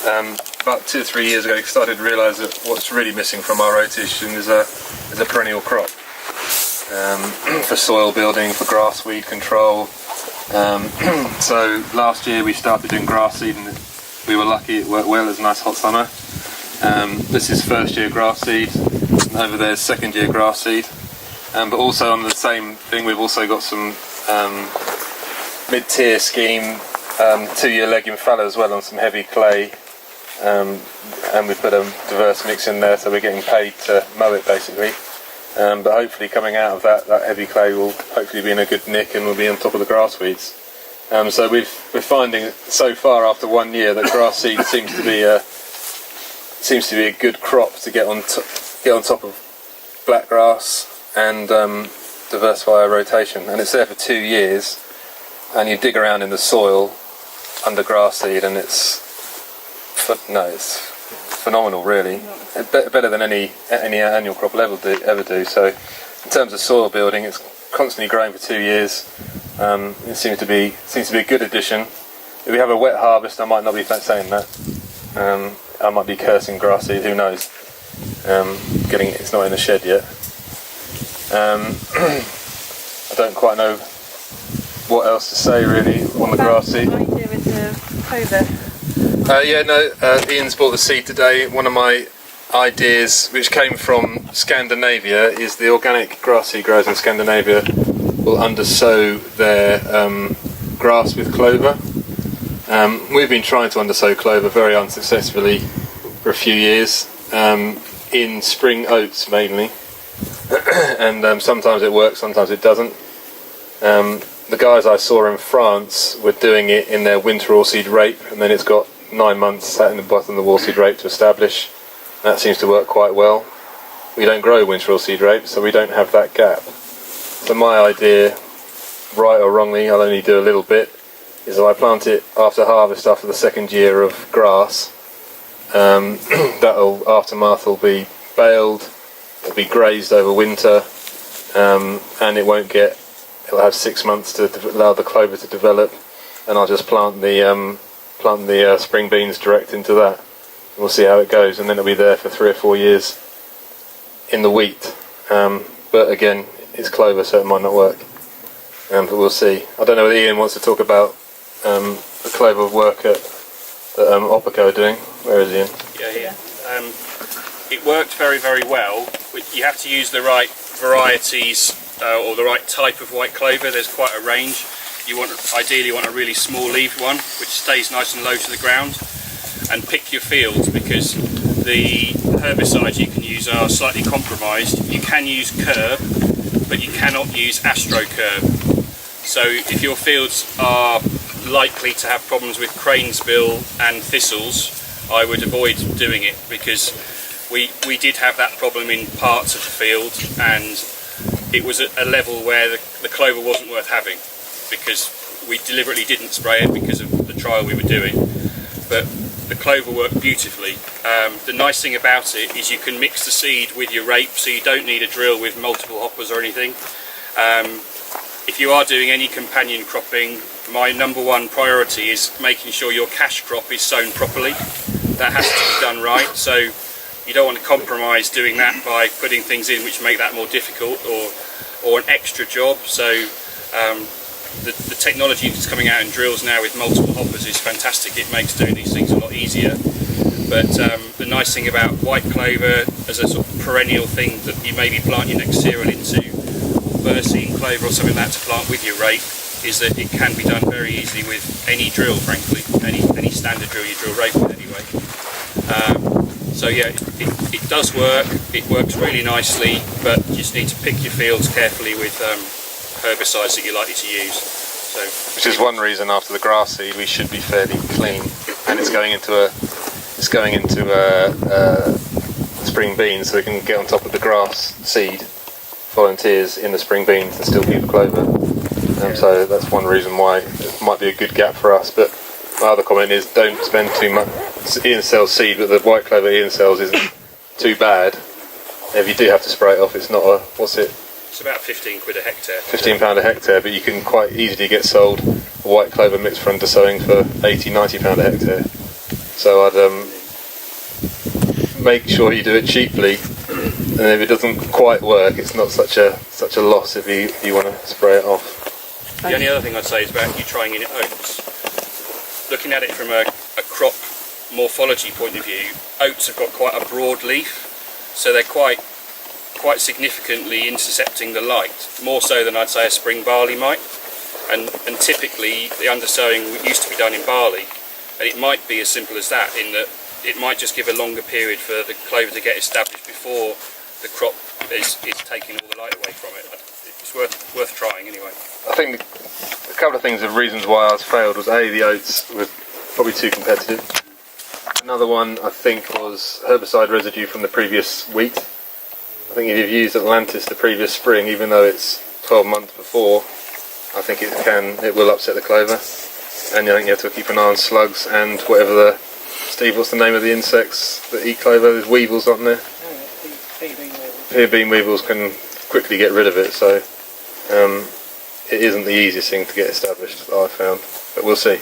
About 2 or 3 years ago, we started to realise that what's really missing from our rotation is a perennial crop for soil building, for grass weed control. So last year we started doing grass seed, and we were lucky it worked well. It was a nice hot summer. This is first year grass seed, and over there's second year grass seed. But also on the same thing, we've also got some mid-tier scheme 2-year legume fallow as well on some heavy clay, and we put a diverse mix in there, so we're getting paid to mow it basically. But hopefully coming out of that heavy clay will hopefully be in a good nick and will be on top of the grass weeds. So we're finding so far after 1 year that grass seed seems to be a good crop to get on top of blackgrass and diversify our rotation. And it's there for 2 years, and you dig around in the soil under grass seed, and it's phenomenal, really. Better than any annual crop will ever do. So in terms of soil building, it's constantly growing for 2 years. It seems to be a good addition. If we have a wet harvest, I might not be saying that. I might be cursing grass seed, who knows. It's not in the shed yet. I don't quite know what else to say really on the grass seed. What about the idea with the clover? Ian's bought the seed today. One of my ideas, which came from Scandinavia, is the organic grass seed growers in Scandinavia will undersow their grass with clover. We've been trying to undersow clover very unsuccessfully for a few years, in spring oats mainly, and sometimes it works, sometimes it doesn't. The guys I saw in France were doing it in their winter oilseed rape, and then it's got 9 months sat in the bottom of the oilseed rape to establish. That seems to work quite well. We don't grow winter oilseed rape, so we don't have that gap. So my idea, right or wrongly, I'll only do a little bit, is that I plant it after harvest, after the second year of grass. Aftermath will be baled, it'll be grazed over winter, and it'll have 6 months to allow the clover to develop, and I'll just plant the spring beans direct into that. We'll see how it goes, and then it'll be there for 3 or 4 years in the wheat. But again, it's clover, so it might not work. But we'll see. I don't know whether Ian wants to talk about the clover work that Opaco are doing. Where is Ian? Yeah. It worked very, very well. You have to use the right varieties or the right type of white clover. There's quite a range. Ideally you want a really small leaved one which stays nice and low to the ground, and pick your fields, because the herbicides you can use are slightly compromised. You can use Curb, but you cannot use AstroCurb. So if your fields are likely to have problems with cranesbill and thistles, I would avoid doing it, because we did have that problem in parts of the field, and it was at a level where the clover wasn't worth having, because we deliberately didn't spray it because of the trial we were doing. But the clover worked beautifully. The nice thing about it is you can mix the seed with your rape, so you don't need a drill with multiple hoppers or anything. If you are doing any companion cropping, my #1 priority is making sure your cash crop is sown properly. That has to be done right, so you don't want to compromise doing that by putting things in which make that more difficult, or an extra job. So the technology that's coming out in drills now with multiple hoppers is fantastic. It makes doing these things a lot easier. But the nice thing about white clover as a sort of perennial thing that you maybe plant your next cereal into, Berseem clover or something like that to plant with your rape, is that it can be done very easily with any drill, frankly, any standard drill you drill rape with anyway. So yeah, it does work. It works really nicely, but you just need to pick your fields carefully with herbicides that you're likely to use. So, which is one reason after the grass seed we should be fairly clean, and it's going into spring beans, so we can get on top of the grass seed volunteers in the spring beans and still keep the clover. So that's one reason why it might be a good gap for us. But my other comment is, don't spend too much. Ian sells seed, but the white clover Ian sells isn't too bad. If you do have to spray it off, it's not a, what's it? It's about 15 quid a hectare. £15 a hectare, but you can quite easily get sold a white clover mix for undersowing for £80, £90 a hectare. So I'd make sure you do it cheaply, and if it doesn't quite work, it's not such a loss if you want to spray it off. The only other thing I'd say is about you trying in oats. Looking at it from a crop morphology point of view, oats have got quite a broad leaf, so they're quite significantly intercepting the light, more so than I'd say a spring barley might. And typically the undersowing used to be done in barley, and it might be as simple as that, in that it might just give a longer period for the clover to get established before the crop is taking all the light away from it. It's worth trying anyway. I think a couple of things of reasons why ours failed was A, the oats were probably too competitive. Another one I think was herbicide residue from the previous wheat. I think if you've used Atlantis the previous spring, even though it's 12 months before, I think it will upset the clover. And I think you have to keep an eye on slugs and whatever Steve, what's the name of the insects that eat clover? There's weevils, aren't there? Pear bean weevils can quickly get rid of it, so it isn't the easiest thing to get established that I found, but we'll see.